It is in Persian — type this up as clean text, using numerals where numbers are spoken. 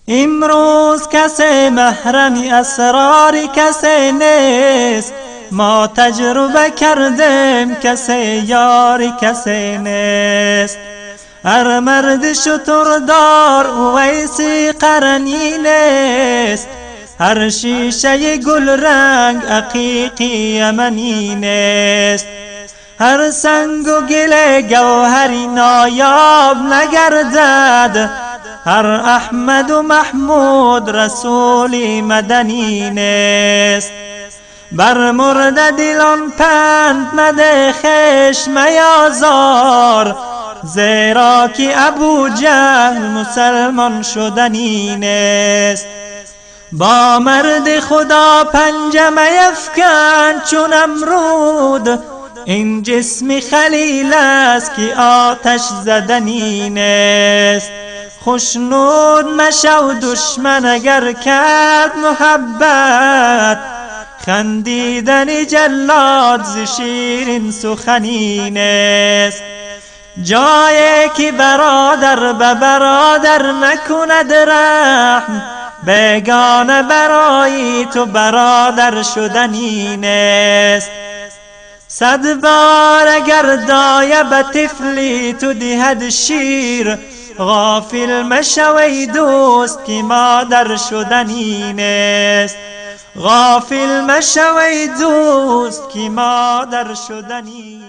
امروز کسی محرم اسرار کسی نیست، ما تجربه کردیم کسی یار کسی نیست. هر مرد شتردار اویسی قرنی نیست، هر شیشه گل رنگ عقیقی یمنی نیست. هر سنگ و گل گوهری نایاب نگردد، هر احمد و محمود رسولی مدنی نیست. بر مرده دلان پند مده خشم میازار، زیرا که ابو جهل مسلمان شدنی نیست. با مرد خدا پنجه میفکن چون امرود، این جسم خلیل است که آتش زدنی نیست. خوشنود مشو دشمن اگر کرد محبت، خندیدن جلاد ز شیرین سخنی نیست. جایی که برادر به برادر نکند رحم، بیگانه برای تو برادر شدنی نیست. 100 بار اگر دایه به طفلی تو دهد شیر، غافل مشوی دوست که مادر شدنی نیست. غافل مشوی دوست که مادر شدنی